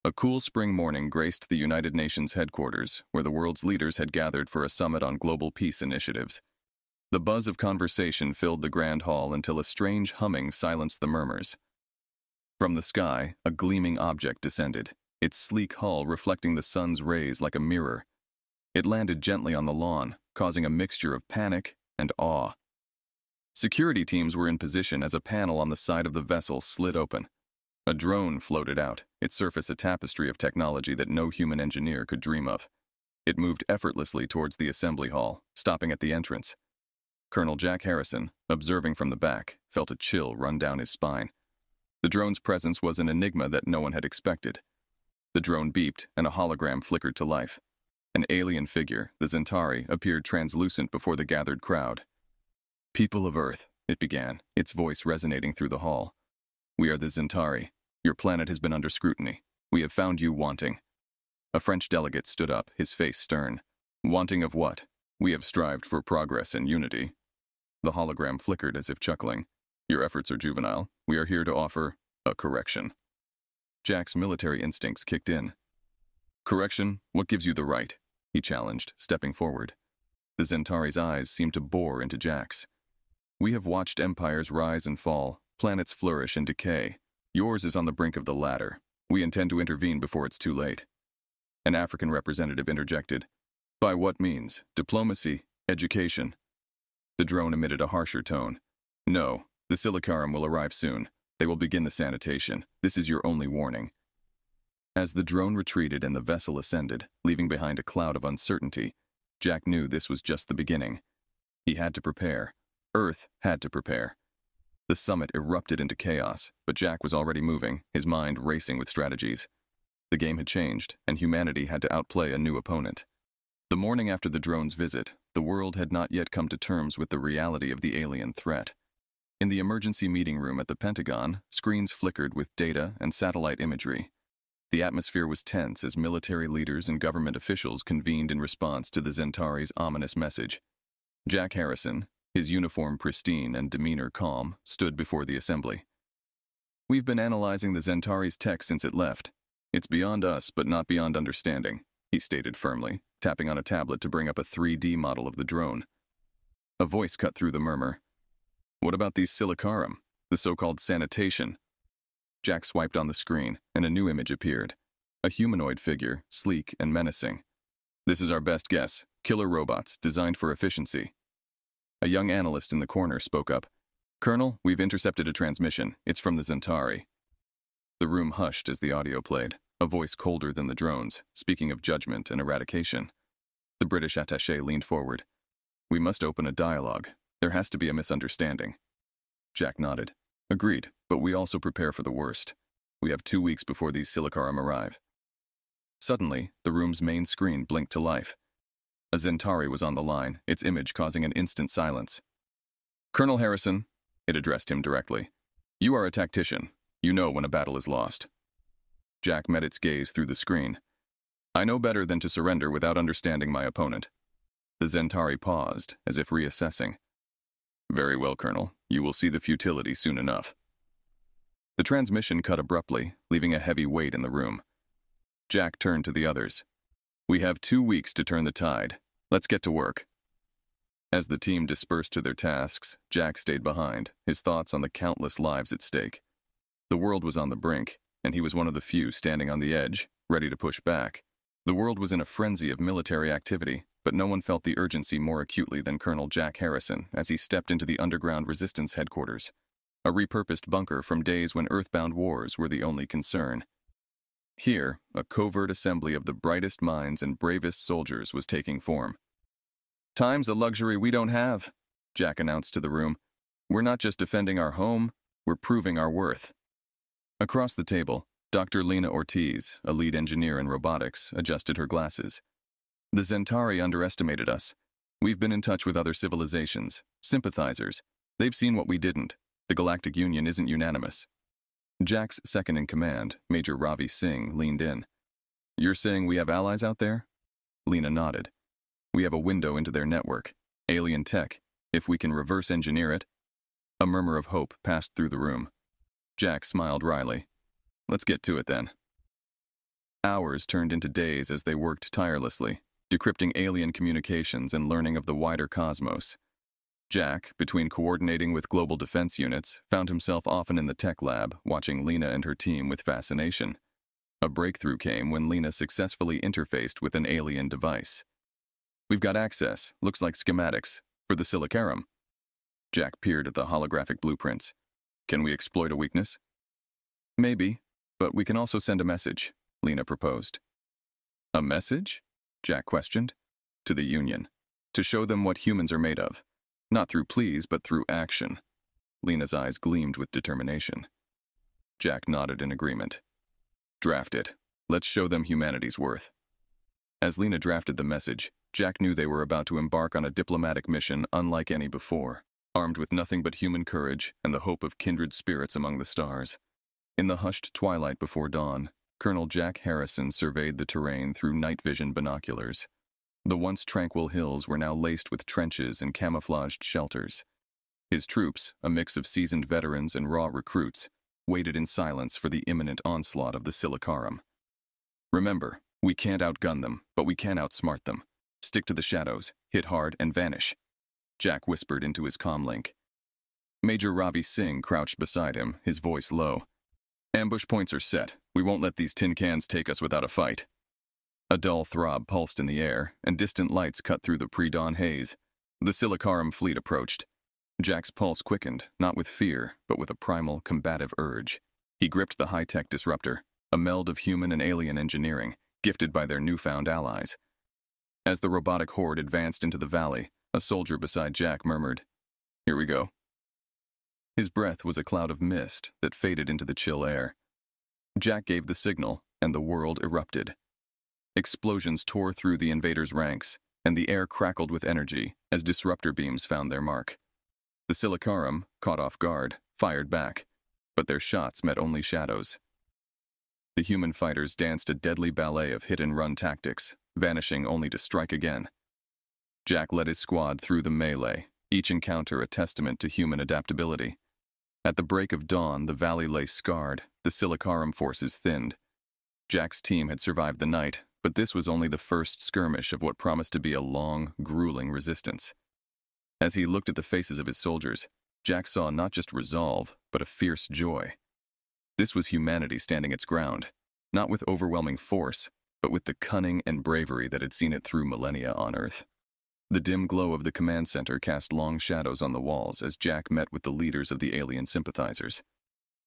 A cool spring morning graced the United Nations headquarters, where the world's leaders had gathered for a summit on global peace initiatives. The buzz of conversation filled the grand hall until a strange humming silenced the murmurs. From the sky, a gleaming object descended, its sleek hull reflecting the sun's rays like a mirror. It landed gently on the lawn, causing a mixture of panic and awe. Security teams were in position as a panel on the side of the vessel slid open. A drone floated out, its surface a tapestry of technology that no human engineer could dream of. It moved effortlessly towards the assembly hall, stopping at the entrance. Colonel Jack Harrison, observing from the back, felt a chill run down his spine. The drone's presence was an enigma that no one had expected. The drone beeped, and a hologram flickered to life. An alien figure, the Zentari, appeared translucent before the gathered crowd. "People of Earth," it began, its voice resonating through the hall. "We are the Zentari. Your planet has been under scrutiny. We have found you wanting." A French delegate stood up, his face stern. "Wanting of what? We have strived for progress and unity." The hologram flickered as if chuckling. "Your efforts are juvenile. We are here to offer a correction." Jack's military instincts kicked in. "Correction? What gives you the right?" he challenged, stepping forward. The Zentari's eyes seemed to bore into Jack's. "We have watched empires rise and fall, planets flourish and decay. Yours is on the brink of the latter. We intend to intervene before it's too late." An African representative interjected. "By what means? Diplomacy? Education?" The drone emitted a harsher tone. "No, the Silicarum will arrive soon. They will begin the sanitation. This is your only warning." As the drone retreated and the vessel ascended, leaving behind a cloud of uncertainty, Jack knew this was just the beginning. He had to prepare. Earth had to prepare. The summit erupted into chaos, but Jack was already moving, his mind racing with strategies. The game had changed, and humanity had to outplay a new opponent. The morning after the drone's visit, the world had not yet come to terms with the reality of the alien threat. In the emergency meeting room at the Pentagon, screens flickered with data and satellite imagery. The atmosphere was tense as military leaders and government officials convened in response to the Zentari's ominous message. Jack Harrison, his uniform pristine and demeanor calm, stood before the assembly. "We've been analyzing the Zentari's tech since it left. It's beyond us, but not beyond understanding," he stated firmly, tapping on a tablet to bring up a 3D model of the drone. A voice cut through the murmur. "What about these Silicarum, the so-called sanitation?" Jack swiped on the screen, and a new image appeared. A humanoid figure, sleek and menacing. "This is our best guess. Killer robots, designed for efficiency." A young analyst in the corner spoke up. "Colonel, we've intercepted a transmission. It's from the Zentari." The room hushed as the audio played, a voice colder than the drone's, speaking of judgment and eradication. The British attaché leaned forward. "We must open a dialogue. There has to be a misunderstanding." Jack nodded. "Agreed, but we also prepare for the worst. We have 2 weeks before these Silicarum arrive." Suddenly, the room's main screen blinked to life. A Zentari was on the line, its image causing an instant silence. "Colonel Harrison," it addressed him directly, "you are a tactician. You know when a battle is lost." Jack met its gaze through the screen. "I know better than to surrender without understanding my opponent." The Zentari paused, as if reassessing. "Very well, Colonel. You will see the futility soon enough." The transmission cut abruptly, leaving a heavy weight in the room. Jack turned to the others. "We have 2 weeks to turn the tide. Let's get to work." As the team dispersed to their tasks, Jack stayed behind, his thoughts on the countless lives at stake. The world was on the brink, and he was one of the few standing on the edge, ready to push back. The world was in a frenzy of military activity, but no one felt the urgency more acutely than Colonel Jack Harrison as he stepped into the underground resistance headquarters, a repurposed bunker from days when earthbound wars were the only concern. Here, a covert assembly of the brightest minds and bravest soldiers was taking form. "Time's a luxury we don't have," Jack announced to the room. "We're not just defending our home, we're proving our worth." Across the table, Dr. Lena Ortiz, a lead engineer in robotics, adjusted her glasses. "The Zentari underestimated us. We've been in touch with other civilizations, sympathizers. They've seen what we didn't. The Galactic Union isn't unanimous." Jack's second-in-command, Major Ravi Singh, leaned in. "You're saying we have allies out there?" Lena nodded. "We have a window into their network. Alien tech. If we can reverse engineer it." A murmur of hope passed through the room. Jack smiled wryly. "Let's get to it then." Hours turned into days as they worked tirelessly, decrypting alien communications and learning of the wider cosmos. Jack, between coordinating with global defense units, found himself often in the tech lab, watching Lena and her team with fascination. A breakthrough came when Lena successfully interfaced with an alien device. "We've got access, looks like schematics, for the Silicarum." Jack peered at the holographic blueprints. "Can we exploit a weakness?" "Maybe, but we can also send a message," Lena proposed. "A message?" Jack questioned. "To the Union. To show them what humans are made of. Not through pleas, but through action." Lena's eyes gleamed with determination. Jack nodded in agreement. "Draft it. Let's show them humanity's worth." As Lena drafted the message, Jack knew they were about to embark on a diplomatic mission unlike any before, armed with nothing but human courage and the hope of kindred spirits among the stars. In the hushed twilight before dawn, Colonel Jack Harrison surveyed the terrain through night vision binoculars. The once tranquil hills were now laced with trenches and camouflaged shelters. His troops, a mix of seasoned veterans and raw recruits, waited in silence for the imminent onslaught of the Silicarum. "Remember, we can't outgun them, but we can outsmart them. Stick to the shadows, hit hard, and vanish," Jack whispered into his comlink. Major Ravi Singh crouched beside him, his voice low. "Ambush points are set. We won't let these tin cans take us without a fight." A dull throb pulsed in the air, and distant lights cut through the pre-dawn haze. The Silicarum fleet approached. Jack's pulse quickened, not with fear, but with a primal, combative urge. He gripped the high-tech disruptor, a meld of human and alien engineering, gifted by their newfound allies. As the robotic horde advanced into the valley, a soldier beside Jack murmured, "Here we go." His breath was a cloud of mist that faded into the chill air. Jack gave the signal, and the world erupted. Explosions tore through the invaders' ranks, and the air crackled with energy as disruptor beams found their mark. The Silicarum, caught off guard, fired back, but their shots met only shadows. The human fighters danced a deadly ballet of hit-and-run tactics, vanishing only to strike again. Jack led his squad through the melee, each encounter a testament to human adaptability. At the break of dawn, the valley lay scarred, the Silicarum forces thinned. Jack's team had survived the night, but this was only the first skirmish of what promised to be a long, grueling resistance. As he looked at the faces of his soldiers, Jack saw not just resolve, but a fierce joy. This was humanity standing its ground, not with overwhelming force, but with the cunning and bravery that had seen it through millennia on Earth. The dim glow of the command center cast long shadows on the walls as Jack met with the leaders of the alien sympathizers.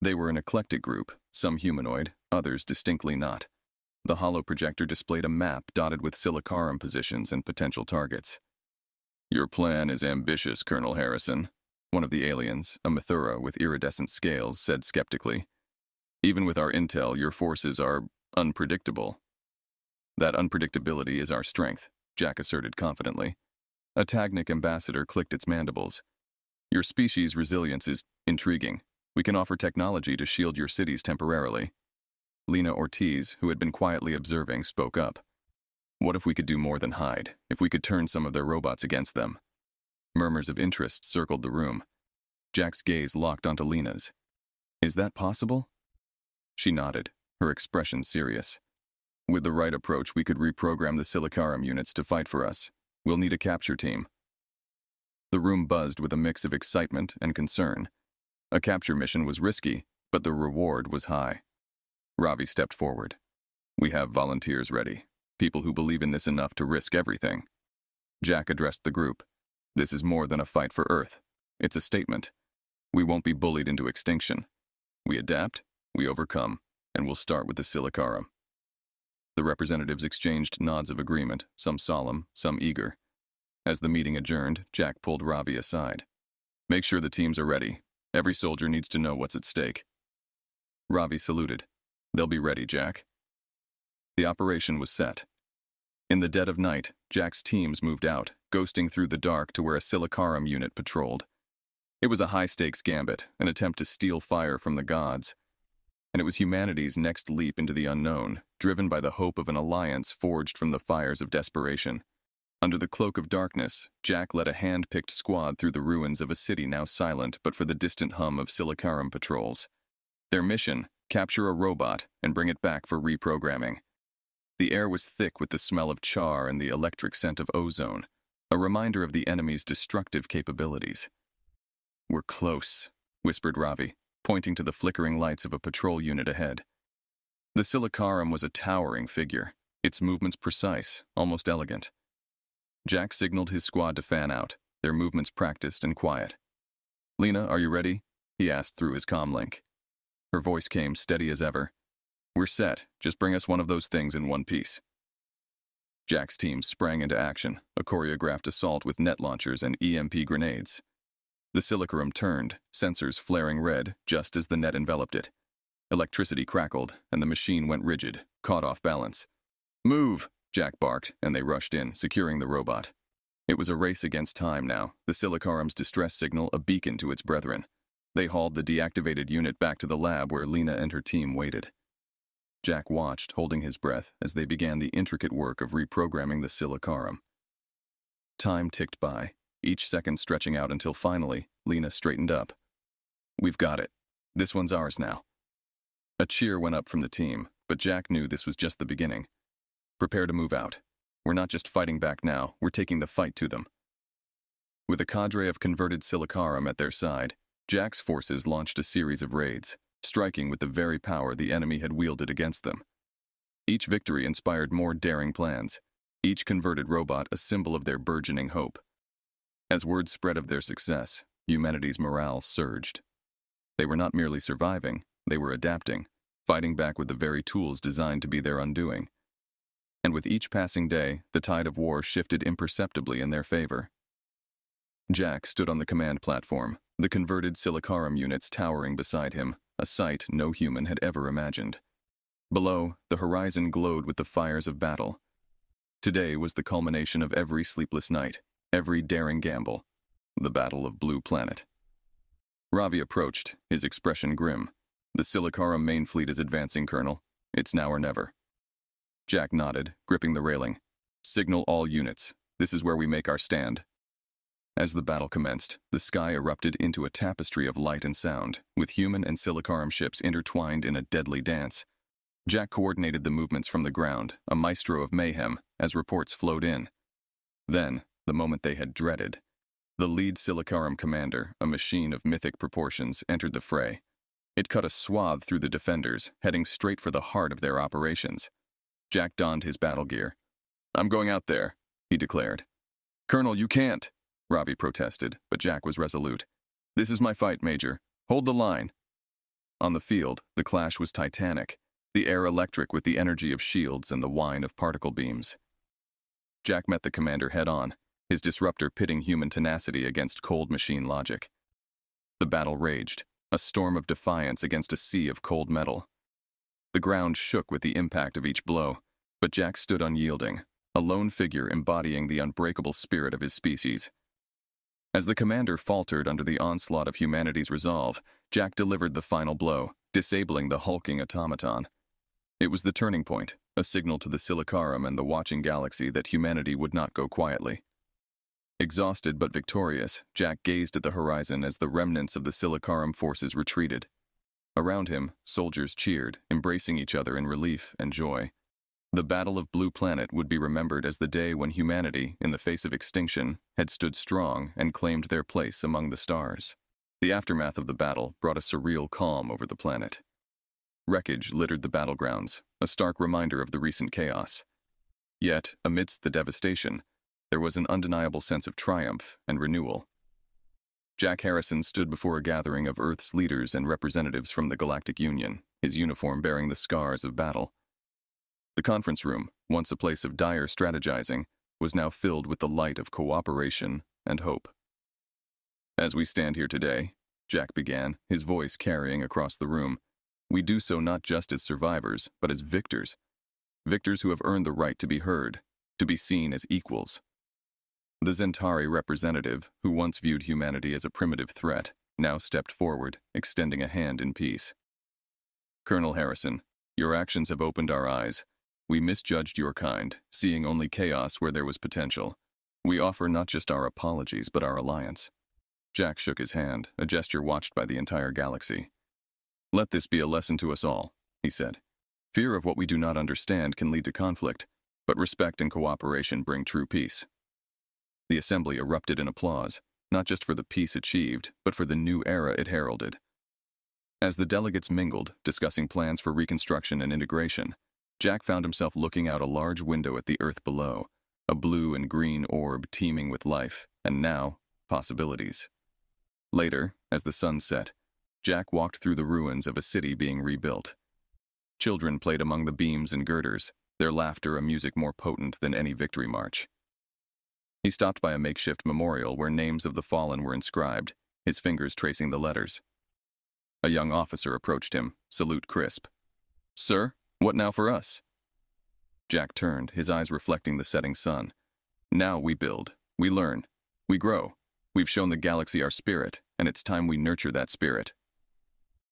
They were an eclectic group, some humanoid, others distinctly not. The holo projector displayed a map dotted with Silicarum positions and potential targets. "Your plan is ambitious, Colonel Harrison," one of the aliens, a Mathura with iridescent scales, said skeptically. "Even with our intel, your forces are unpredictable." "That unpredictability is our strength," Jack asserted confidently. A Tagnic ambassador clicked its mandibles. "Your species' resilience is intriguing. We can offer technology to shield your cities temporarily." Lena Ortiz, who had been quietly observing, spoke up. "What if we could do more than hide? If we could turn some of their robots against them?" Murmurs of interest circled the room. Jack's gaze locked onto Lena's. "Is that possible?" She nodded, her expression serious. "With the right approach, we could reprogram the Silicarum units to fight for us. We'll need a capture team." The room buzzed with a mix of excitement and concern. A capture mission was risky, but the reward was high. Ravi stepped forward. "We have volunteers ready, people who believe in this enough to risk everything." Jack addressed the group. "This is more than a fight for Earth. It's a statement. We won't be bullied into extinction. We adapt, we overcome, and we'll start with the Silicarum." The representatives exchanged nods of agreement, some solemn, some eager. As the meeting adjourned, Jack pulled Ravi aside. "Make sure the teams are ready. Every soldier needs to know what's at stake." Ravi saluted. "They'll be ready, Jack." The operation was set. In the dead of night, Jack's teams moved out, ghosting through the dark to where a Silicarum unit patrolled. It was a high-stakes gambit, an attempt to steal fire from the gods. And it was humanity's next leap into the unknown, driven by the hope of an alliance forged from the fires of desperation. Under the cloak of darkness, Jack led a hand-picked squad through the ruins of a city now silent but for the distant hum of Silicarum patrols. Their mission, capture a robot and bring it back for reprogramming. The air was thick with the smell of char and the electric scent of ozone, a reminder of the enemy's destructive capabilities. "We're close," whispered Ravi, pointing to the flickering lights of a patrol unit ahead. The Silicarum was a towering figure, its movements precise, almost elegant. Jack signaled his squad to fan out, their movements practiced and quiet. "Lena, are you ready?" he asked through his comm link. Her voice came steady as ever. "We're set. Just bring us one of those things in one piece." Jack's team sprang into action, a choreographed assault with net launchers and EMP grenades. The Silicarum turned, sensors flaring red just as the net enveloped it. Electricity crackled, and the machine went rigid, caught off balance. "Move!" Jack barked, and they rushed in, securing the robot. It was a race against time now, the Silicarum's distress signal a beacon to its brethren. They hauled the deactivated unit back to the lab where Lena and her team waited. Jack watched, holding his breath, as they began the intricate work of reprogramming the Silicarum. Time ticked by, each second stretching out until finally, Lena straightened up. "We've got it. This one's ours now." A cheer went up from the team, but Jack knew this was just the beginning. "Prepare to move out. We're not just fighting back now, we're taking the fight to them." With a cadre of converted Silicarum at their side, Jack's forces launched a series of raids, striking with the very power the enemy had wielded against them. Each victory inspired more daring plans, each converted robot a symbol of their burgeoning hope. As word spread of their success, humanity's morale surged. They were not merely surviving, they were adapting, fighting back with the very tools designed to be their undoing. And with each passing day, the tide of war shifted imperceptibly in their favor. Jack stood on the command platform, the converted Silicarum units towering beside him, a sight no human had ever imagined. Below, the horizon glowed with the fires of battle. Today was the culmination of every sleepless night, every daring gamble, the Battle of Blue Planet. Ravi approached, his expression grim. "The Silicarum main fleet is advancing, Colonel. It's now or never." Jack nodded, gripping the railing. "Signal all units. This is where we make our stand." As the battle commenced, the sky erupted into a tapestry of light and sound, with human and Silicarum ships intertwined in a deadly dance. Jack coordinated the movements from the ground, a maestro of mayhem, as reports flowed in. Then, the moment they had dreaded, the lead Silicarum commander, a machine of mythic proportions, entered the fray. It cut a swath through the defenders, heading straight for the heart of their operations. Jack donned his battle gear. "I'm going out there," he declared. "Colonel, you can't," Ravi protested, but Jack was resolute. "This is my fight, Major. Hold the line." On the field, the clash was titanic, the air electric with the energy of shields and the whine of particle beams. Jack met the commander head-on, his disruptor pitting human tenacity against cold machine logic. The battle raged, a storm of defiance against a sea of cold metal. The ground shook with the impact of each blow, but Jack stood unyielding, a lone figure embodying the unbreakable spirit of his species. As the commander faltered under the onslaught of humanity's resolve, Jack delivered the final blow, disabling the hulking automaton. It was the turning point, a signal to the Silicarum and the watching galaxy that humanity would not go quietly. Exhausted but victorious, Jack gazed at the horizon as the remnants of the Silicarum forces retreated. Around him, soldiers cheered, embracing each other in relief and joy. The Battle of Blue Planet would be remembered as the day when humanity, in the face of extinction, had stood strong and claimed their place among the stars. The aftermath of the battle brought a surreal calm over the planet. Wreckage littered the battlegrounds, a stark reminder of the recent chaos. Yet, amidst the devastation, there was an undeniable sense of triumph and renewal. Jack Harrison stood before a gathering of Earth's leaders and representatives from the Galactic Union, his uniform bearing the scars of battle. The conference room, once a place of dire strategizing, was now filled with the light of cooperation and hope. "As we stand here today," Jack began, his voice carrying across the room, "we do so not just as survivors, but as victors. Victors who have earned the right to be heard, to be seen as equals." The Zentari representative, who once viewed humanity as a primitive threat, now stepped forward, extending a hand in peace. "Colonel Harrison, your actions have opened our eyes. We misjudged your kind, seeing only chaos where there was potential. We offer not just our apologies, but our alliance." Jack shook his hand, a gesture watched by the entire galaxy. "Let this be a lesson to us all," he said. Fear of what we do not understand can lead to conflict, but respect and cooperation bring true peace. The assembly erupted in applause, not just for the peace achieved, but for the new era it heralded. As the delegates mingled, discussing plans for reconstruction and integration, Jack found himself looking out a large window at the earth below, a blue and green orb teeming with life, and now, possibilities. Later, as the sun set, Jack walked through the ruins of a city being rebuilt. Children played among the beams and girders, their laughter a music more potent than any victory march. He stopped by a makeshift memorial where names of the fallen were inscribed, his fingers tracing the letters. A young officer approached him, salute crisp. "Sir, what now for us?" Jack turned, his eyes reflecting the setting sun. "Now we build, we learn, we grow. We've shown the galaxy our spirit, and it's time we nurture that spirit."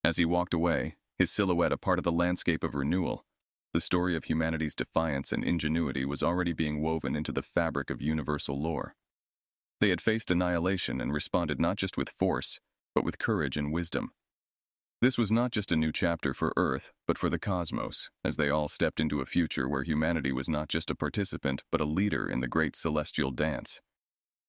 As he walked away, his silhouette a part of the landscape of renewal, the story of humanity's defiance and ingenuity was already being woven into the fabric of universal lore. They had faced annihilation and responded not just with force, but with courage and wisdom. This was not just a new chapter for Earth, but for the cosmos, as they all stepped into a future where humanity was not just a participant, but a leader in the great celestial dance.